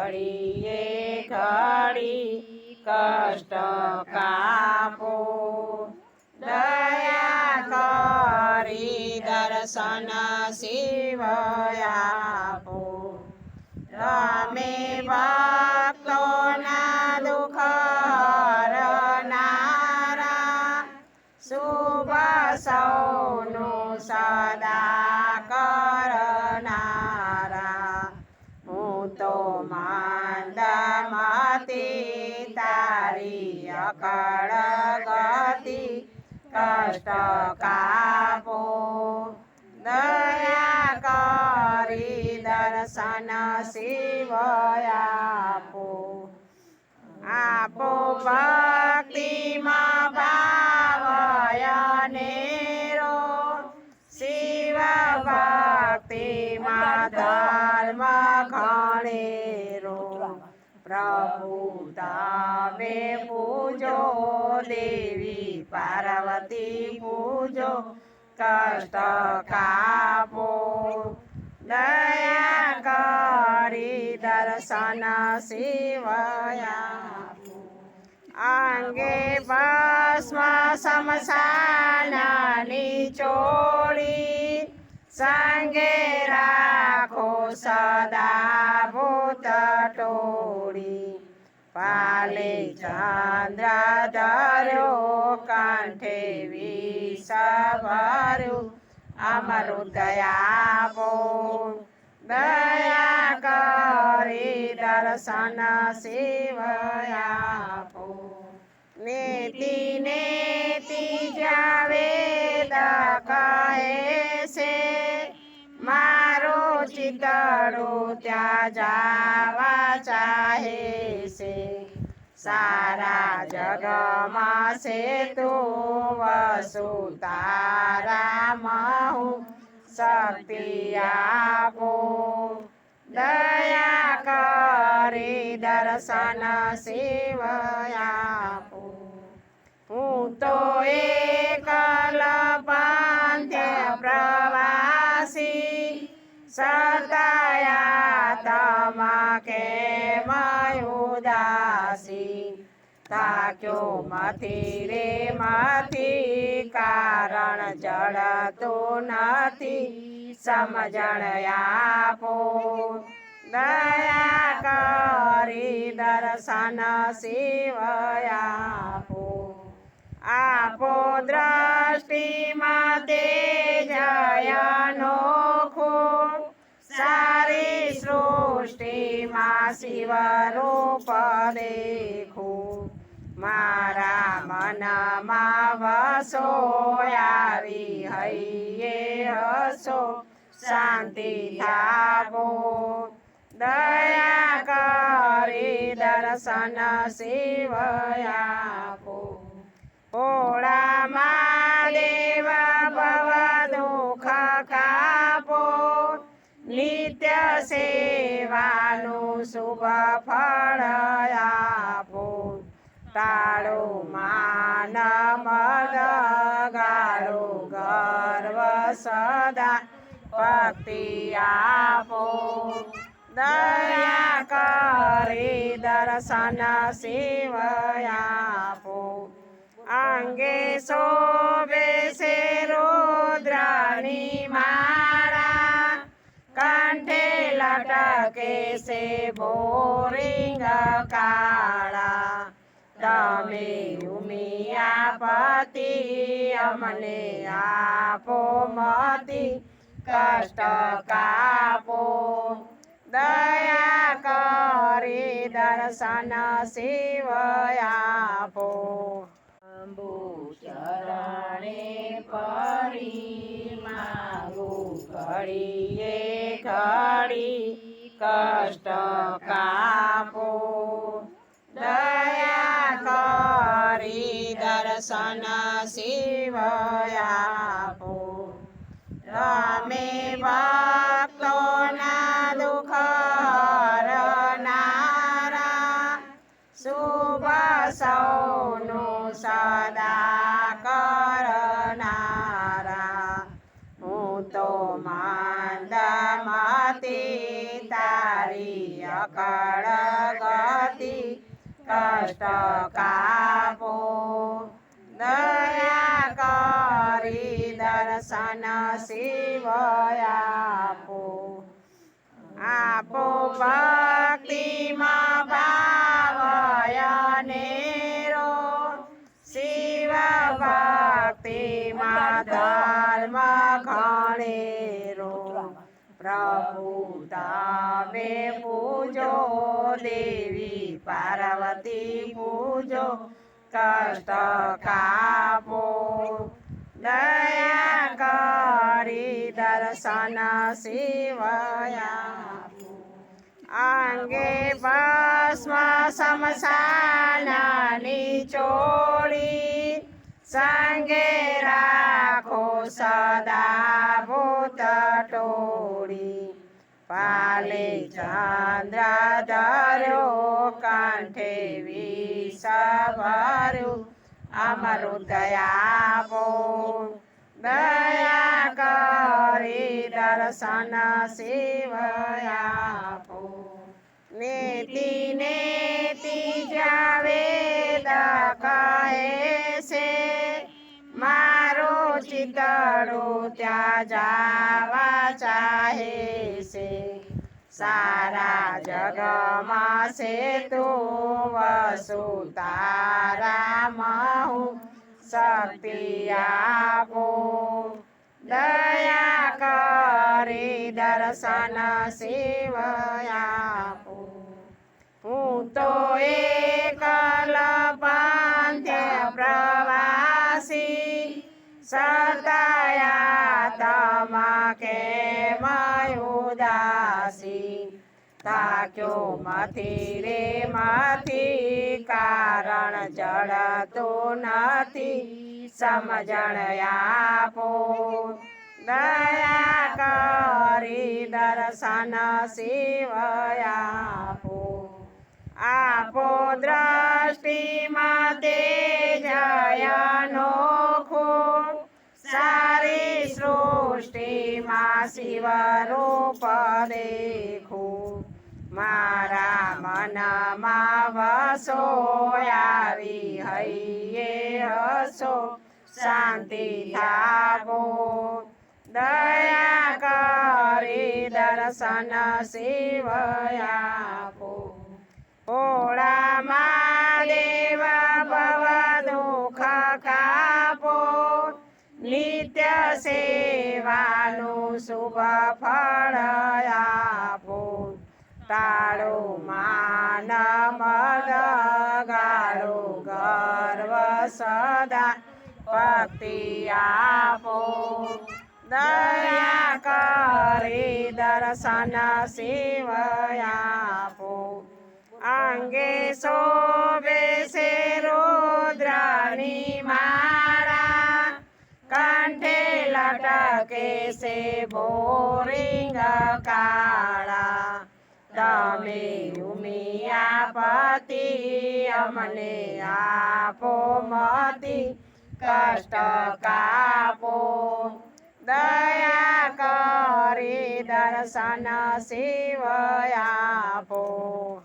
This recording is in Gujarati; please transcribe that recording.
ઘડીએ ઘડી કષ્ટ કાપો દયા કરી દર્શન શિવ આપો તમે ભક્તોના દુઃખ હરનારા શુભ સૌનું સદા કરનારા હું તો મંદમતી તારી અકળ ગતિ કષ્ટ કાપો દયા કરી દર્શન શિવ આપો આપો ભક્તિમાં ભાવયનેરો શિવ ભક્તિમાં ધર્મ ઘણેરો પ્રભુ તમે પૂજો દેવી પાર્વતી પૂજો કષ્ટ કાપો દયા કરી દર્શન શિવ આપો અંગે ભસ્મ શમશાનની ચોળી સંગે રાખો સદા ભૂત ટોળી પાલે ચંદ્ર ધર્યો કંઠે વિષ ભર્યું અમૃત આપો દયા કરી દર્શન શિવ આપો નેતિ નેતિ જ્યાં વેદ કહે છે મારું ચિતડું ત્યાં જાવા ચાહે છે સારા જગમાં છે તું વસુતારામાં હું શક્તિ આપો દયા કરી દર્શન શિવ આપો હું તો એકલ પંથ્ય પ્રવાસી સતાયા તમા કેમ ઉદાસી તાક્યો મથી રે મથી કારણ જડતું નથી સમજણ આપો દયા કરી દર્શન શિવ આપો આપો દ્રષ્ટિમાં તેજ અનોખું સારી સૃષ્ટિમાં શિવ રૂપ દેખું મારા મનમાં વસો આવી હૈયે હસો શાંતિ થાપો દયા કરી દર્શન શિવ આપો ભોળા મહાદેવ ભવ દુઃખ કાપો નિત્ય સેવાનું શુભ ફળ આપો તાળો માન મદ ગાળો ગર્વ સદા ભક્તિ આપો દયા કરી દર્શન શિવ આપો અંગે શોભે છે રુદ્રની માળા કંઠે લટકે છે બોરિંગ કાળા તમે ઉમિયાપતિ અમને આપો મતિ કષ્ટ કાપો દયા કરી દર્શન શિવ આપો અંબુ ચરણે પડી માગું ઘડીએ ઘડી કષ્ટ કાપો દયા કરી દર્શન શિવ આપો તમે ભક્તોના દુઃખ હરનારા શુભ સૌનું સદા કરનારા હું તો મંદમતી તારી અકળ ગતિ કષ્ટ કાપો દયા કરી દર્શન શિવ આપો આપો ભક્તિમાં ભાવયનેરો શિવ ભક્તિમાં ધર્મ ઘણેરો પ્રભુ તમે પૂજો દેવી પાર્વતી પૂજો કષ્ટ કાપો દયા કરી દર્શન શિવ આપો અંગે ભસ્મ શમશાનની ચોળી સંગે રાખો સદા ભૂત ટોળી પાલે ચંદ્ર ધર્યો કંઠે વિષ ભર્યું અમૃત આપો દયા કરી દર્શન શિવ આપો નેતિ નેતિ જ્યાં વેદ કહે છે મારું ચિતડું ત્યાં જાવા ચાહે છે સારા જગમાં છે તું વસુતારામાં હું શક્તિ આપો દયા કરી દર્શન શિવ આપો હું તો એકલ પાંથ્ય પ્રવાસી સતાયા તમા કેમ ઉદાસી તાક્યો મથી રે મથી કારણ જડતું નથી સમજણ આપો દયા કરી દર્શન શિવ આપો આપો દ્રષ્ટિમાં તેજ અનોખું સારી સૃષ્ટિમાં શિવ રૂપ દેખું મારા મનમાં વસો આવી હૈયે હસો શાંતિ થાપો દયા કરી દર્શન શિવ આપો ભોળા મહાદેવ ભવ દુઃખ કાપો નિત્ય સેવાનું શુભ ફળ આપો તાળો માન મદ ગાળો ગર્વ સદા ભક્તિ આપો દયા કરી દર્શન શિવ આપો અંગે શોભે છે રુદ્રની માળા કંઠે લટકે છે બોરિંગ કાળા તમે ઉમિયાપતિ અમને આપો મતિ કષ્ટ કાપો દયા કરી દર્શન શિવ આપો